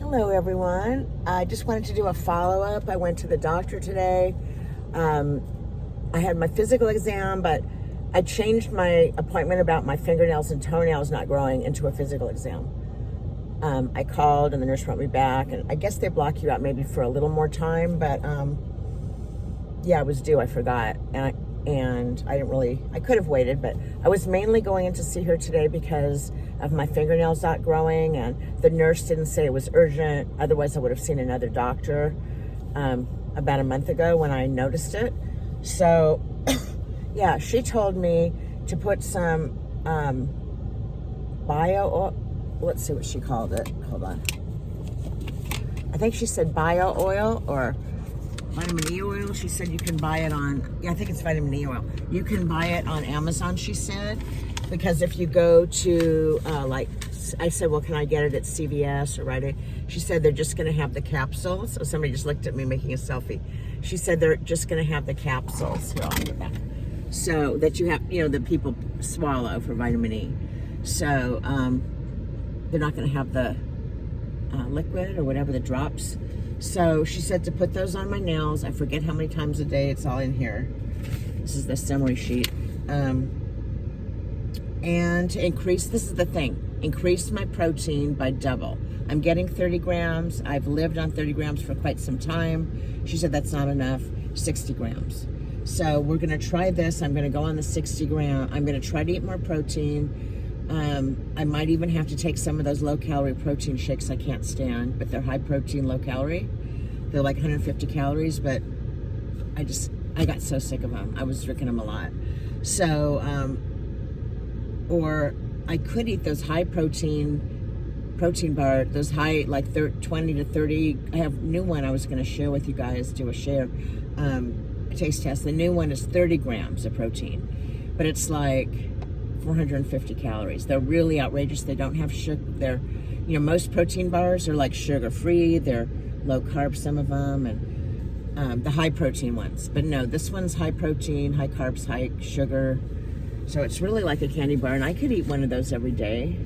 Hello everyone. I just wanted to do a follow-up. I went to the doctor today. I had my physical exam, but I changed my appointment about my fingernails and toenails not growing into a physical exam. I called and the nurse brought me back, and I guess they block you out maybe for a little more time, but yeah, I was due, I forgot. And I could have waited, but I was mainly going in to see her today because of my fingernails not growing, and the nurse didn't say it was urgent. Otherwise, I would have seen another doctor about a month ago when I noticed it. So, yeah, she told me to put some bio oil. Let's see what she called it. Hold on. I think she said bio oil or vitamin E oil. She said you can buy it on, I think it's vitamin E oil. You can buy it on Amazon, she said, because if you go to, I said, well, can I get it at CVS or Rite Aid? She said they're just going to have the capsules. So somebody just looked at me making a selfie. She said they're just going to have the capsules. Here, I'll give it back. So that you have, that people swallow for vitamin E. So they're not going to have the liquid or whatever, the drops. So she said to put those on my nails. I forget how many times a day. It's all in here. This is the summary sheet. And to increase, this is the thing, increase my protein by double. I'm getting 30 grams. I've lived on 30 grams for quite some time. She said that's not enough, 60 grams. So we're gonna try this. I'm gonna go on the 60 gram. I'm gonna try to eat more protein. I might even have to take some of those low-calorie protein shakes I can't stand, but they're high protein, low calorie. They're like 150 calories, but I got so sick of them. I was drinking them a lot. So, or I could eat those high protein bar, those high, like 20 to 30. I have a new one I was going to share with you guys, do a share, a taste test. The new one is 30 grams of protein, but it's like 450 calories. They're really outrageous. They don't have sugar. They're, most protein bars are like sugar free. They're low carb, some of them, and the high protein ones. But no, this one's high protein, high carbs, high sugar. So it's really like a candy bar, and I could eat one of those every day,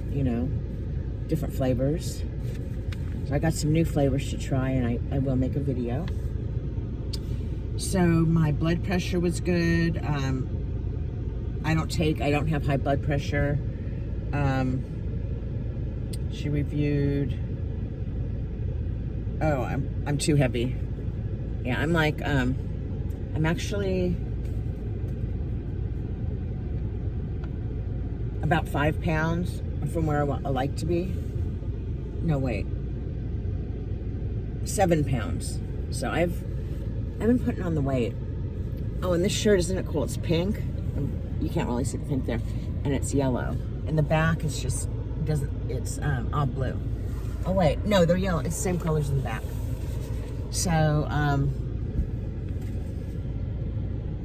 different flavors. So I got some new flavors to try, and I will make a video. So my blood pressure was good. I don't have high blood pressure. She reviewed, I'm too heavy. Yeah, I'm like, I'm actually about 5 pounds from where I like to be. No, wait. 7 pounds. So I've been putting on the weight. Oh, and this shirt, isn't it cool? It's pink. You can't really see the pink there. And it's yellow. And the back is just, it's all blue. Oh wait, no, they're yellow. It's the same colors in the back. So,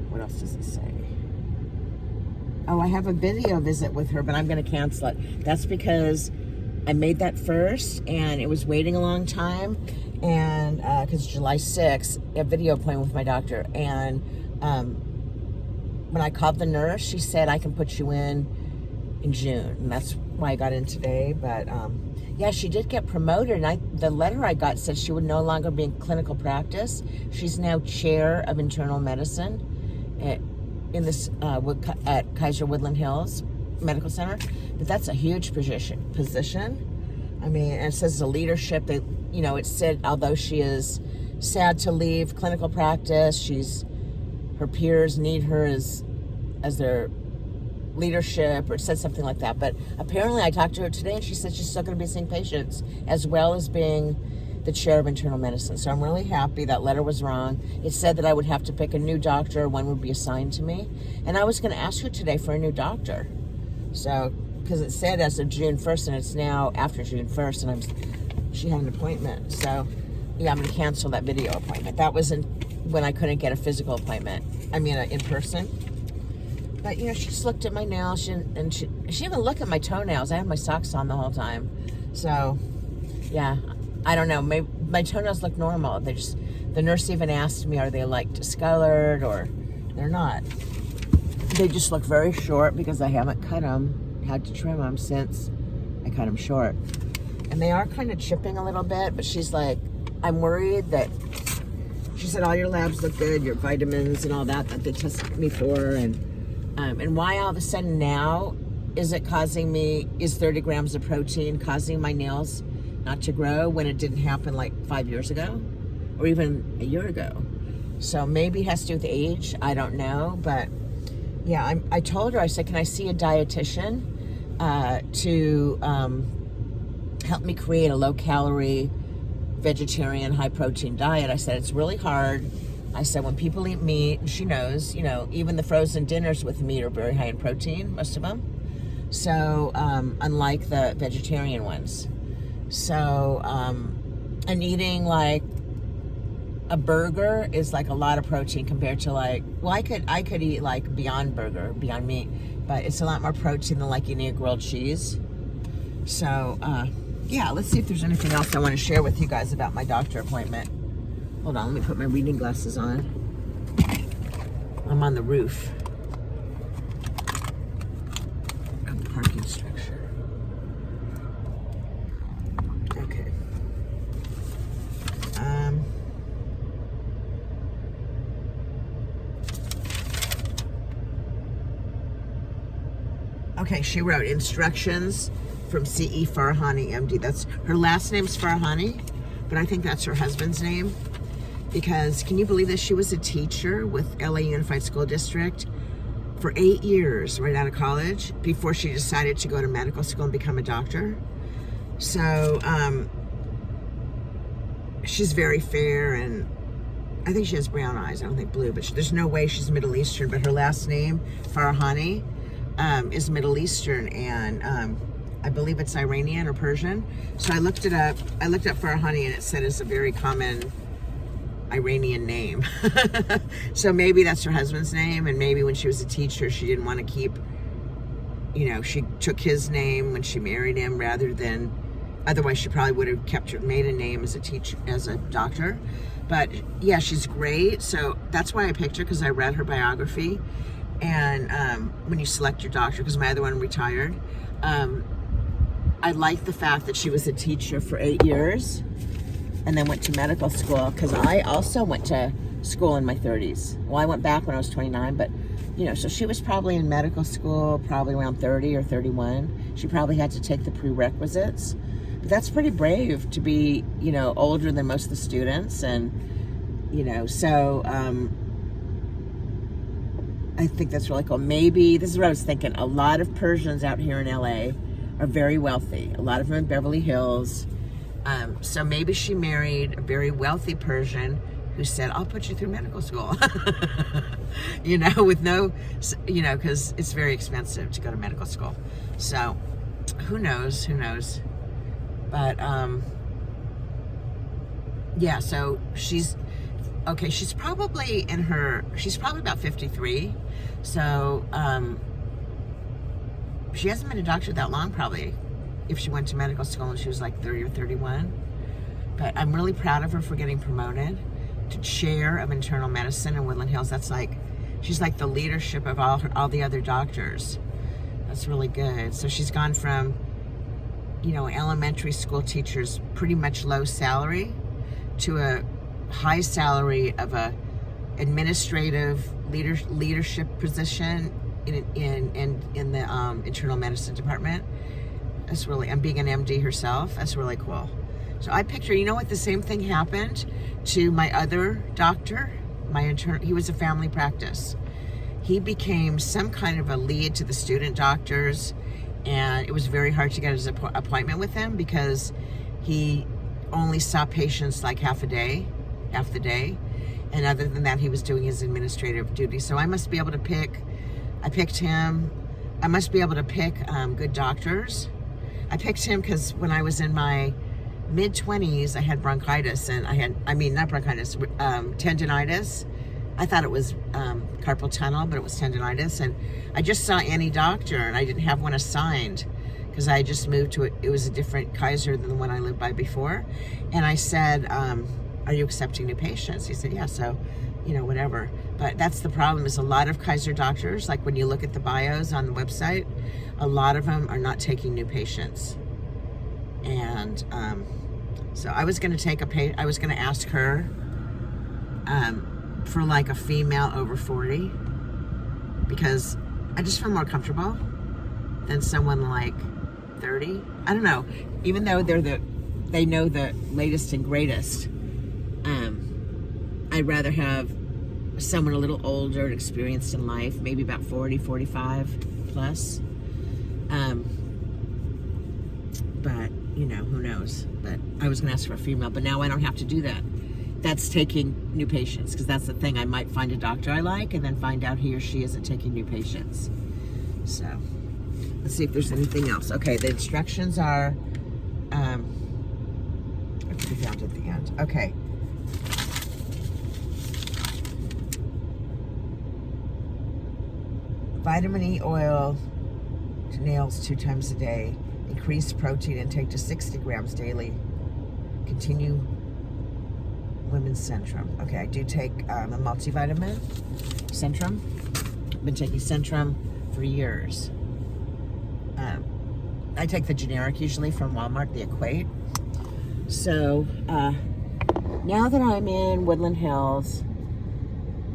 what else does it say? Oh, I have a video visit with her, but I'm going to cancel it. That's because I made that first, and it was waiting a long time, and because July 6th, a video appointment with my doctor, and when I called the nurse, she said I can put you in June, and that's why I got in today. But yeah, she did get promoted, and the letter I got said she would no longer be in clinical practice. She's now chair of internal medicine at Kaiser Woodland Hills Medical Center. But that's a huge position. I mean, and it says the leadership. It said although she is sad to leave clinical practice, her peers need her as their leadership, or it said something like that. But apparently I talked to her today, and she said she's still going to be seeing patients as well as being the chair of internal medicine. So I'm really happy. That letter was wrong. It said that I would have to pick a new doctor, one would be assigned to me, and I was going to ask her today for a new doctor. So, because it said as of June 1st, and it's now after June 1st, and she had an appointment. So yeah, I'm going to cancel that video appointment. That was when I couldn't get a physical appointment. I mean, in person. But she just looked at my nails, she even looked at my toenails. I had my socks on the whole time. So yeah, I don't know. My toenails look normal. The nurse even asked me, are they like discolored, or they're not. They just look very short because I haven't cut them. Had to trim them since I cut them short. and they are kind of chipping a little bit, but she's like, I'm worried that, she said, all your labs look good, your vitamins and all that they tested me for, and why all of a sudden now is 30 grams of protein causing my nails not to grow when it didn't happen like 5 years ago or even a year ago. So maybe it has to do with age, I don't know, but yeah, I told her, I said, can I see a dietitian to help me create a low-calorie, vegetarian, high-protein diet? I said, it's really hard. I said, when people eat meat, and she knows, even the frozen dinners with meat are very high in protein, most of them. So, unlike the vegetarian ones. So, and eating like a burger is like a lot of protein compared to like, well, I could eat like Beyond Meat, but it's a lot more protein than like eating a grilled cheese. So, yeah, let's see if there's anything else I want to share with you guys about my doctor appointment. Hold on, let me put my reading glasses on. I'm on the roof of the parking structure. Okay. Okay, she wrote instructions from C.E. Farahani, MD. That's her last name's Farahani, but I think that's her husband's name. Because can you believe this? She was a teacher with LA Unified School District for 8 years right out of college before she decided to go to medical school and become a doctor. So she's very fair, and I think she has brown eyes. I don't think blue, but there's no way she's Middle Eastern. But her last name, Farahani, is Middle Eastern, and I believe it's Iranian or Persian. So I looked it up. I looked up Farahani, and it said it's a very common Iranian name. So maybe that's her husband's name, and maybe when she was a teacher she didn't want to keep, she took his name when she married him rather than, otherwise she probably would have kept her maiden name as a teacher, as a doctor. But yeah, she's great. So that's why I picked her, because I read her biography. And when you select your doctor, because my other one retired, I like the fact that she was a teacher for 8 years and then went to medical school, because I also went to school in my 30s. Well, I went back when I was 29, but so she was probably in medical school probably around 30 or 31. She probably had to take the prerequisites. But that's pretty brave to be, older than most of the students. And, so I think that's really cool. Maybe, this is what I was thinking, a lot of Persians out here in LA are very wealthy. A lot of them in Beverly Hills. So maybe she married a very wealthy Persian who said, I'll put you through medical school. With no, because it's very expensive to go to medical school. So who knows? But yeah, so she's probably about 53. So she hasn't been a doctor that long, probably, if she went to medical school when she was like 30 or 31. But I'm really proud of her for getting promoted to chair of internal medicine in Woodland Hills. That's like, she's like the leadership of all the other doctors. That's really good. So she's gone from, elementary school teachers, pretty much low salary, to a high salary of a administrative leadership position in the internal medicine department. That's really, and being an MD herself, that's really cool. So I picked her. You know what? The same thing happened to my other doctor. He was a family practice. He became some kind of a lead to the student doctors, and it was very hard to get his appointment with him because he only saw patients like half the day. And other than that, he was doing his administrative duty. So I must be able to pick, I picked him. I must be able to pick good doctors. I picked him because when I was in my mid-20s, I had bronchitis, and not bronchitis, tendinitis. I thought it was carpal tunnel, but it was tendinitis. And I just saw any doctor, and I didn't have one assigned because I just moved to it was a different Kaiser than the one I lived by before. And I said, are you accepting new patients? He said, yeah, so, whatever. But that's the problem, is a lot of Kaiser doctors, like when you look at the bios on the website, a lot of them are not taking new patients. And so I was going to take I was going to ask her for like a female over 40, because I just feel more comfortable than someone like 30. I don't know. Even though they know the latest and greatest, I'd rather have someone a little older and experienced in life, maybe about 40, 45 plus. But, you know, who knows? But I was going to ask for a female, but now I don't have to do that. That's taking new patients, because that's the thing. I might find a doctor I like and then find out he or she isn't taking new patients. So, let's see if there's anything else. Okay, the instructions are, I put it down at the end. Okay. Vitamin E oil to nails 2 times a day. Increase protein intake to 60 grams daily. Continue Women's Centrum. Okay, I do take a multivitamin, Centrum. I've been taking Centrum for years. I take the generic usually from Walmart, the Equate. So now that I'm in Woodland Hills,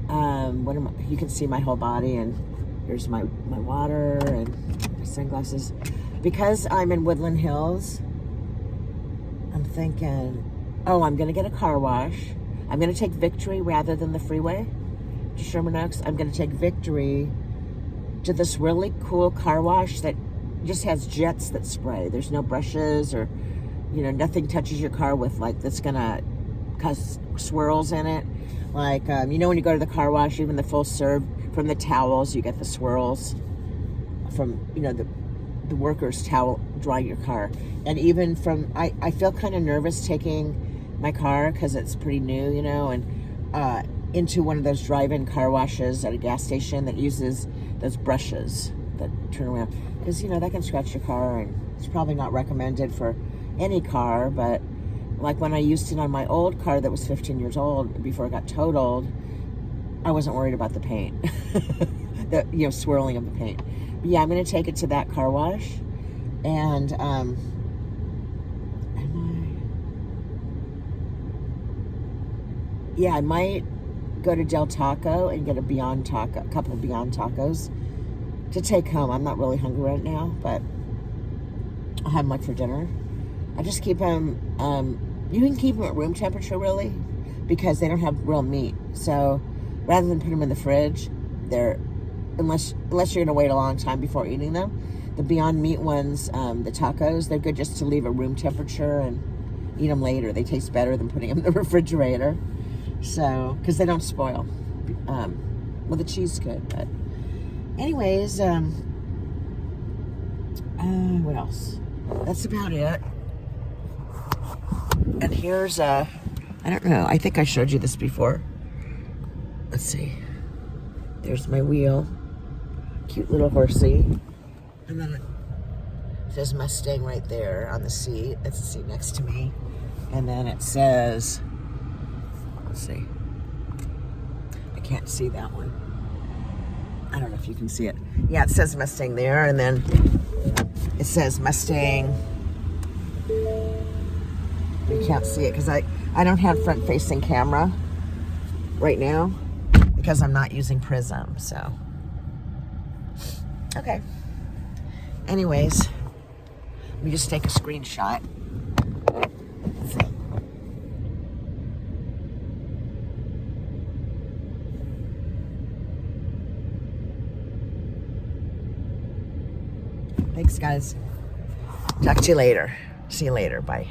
you can see my whole body, and here's my water and my sunglasses. Because I'm in Woodland Hills, I'm thinking, oh, I'm going to get a car wash. I'm going to take Victory rather than the freeway to Sherman Oaks. I'm going to take Victory to this really cool car wash that just has jets that spray. There's no brushes, or, you know, nothing touches your car with, like, that's going to cause swirls in it. Like, you know, when you go to the car wash, even the full serve, from the towels, you get the swirls from, you know, the worker's towel drying your car. And even from, I feel kind of nervous taking my car, because it's pretty new, you know, and into one of those drive-in car washes at a gas station that uses those brushes that turn around, because, you know, that can scratch your car, and it's probably not recommended for any car. But like when I used it on my old car that was 15 years old before it got totaled, I wasn't worried about the paint, the, you know, swirling of the paint. But yeah, I'm going to take it to that car wash, and I might go to Del Taco and get a couple of Beyond Tacos to take home. I'm not really hungry right now, but I'll have them like for dinner. I just keep them, you can keep them at room temperature, really, because they don't have real meat. So rather than put them in the fridge, unless you're going to wait a long time before eating them, the Beyond Meat ones, the tacos, they're good just to leave at room temperature and eat them later. They taste better than putting them in the refrigerator. So, because they don't spoil. Well, the cheese could, but anyways, what else? That's about it. And here's I don't know, I think I showed you this before. Let's see. There's my wheel. Cute little horsey. And then it says Mustang right there on the seat. That's the seat next to me. And then it says, let's see. I can't see that one. I don't know if you can see it. Yeah, it says Mustang there, and then it says Mustang. You can't see it because I don't have front-facing camera right now because I'm not using Prism, so. Okay. Anyways, let me just take a screenshot. Thanks, guys. Talk to you later. See you later. Bye.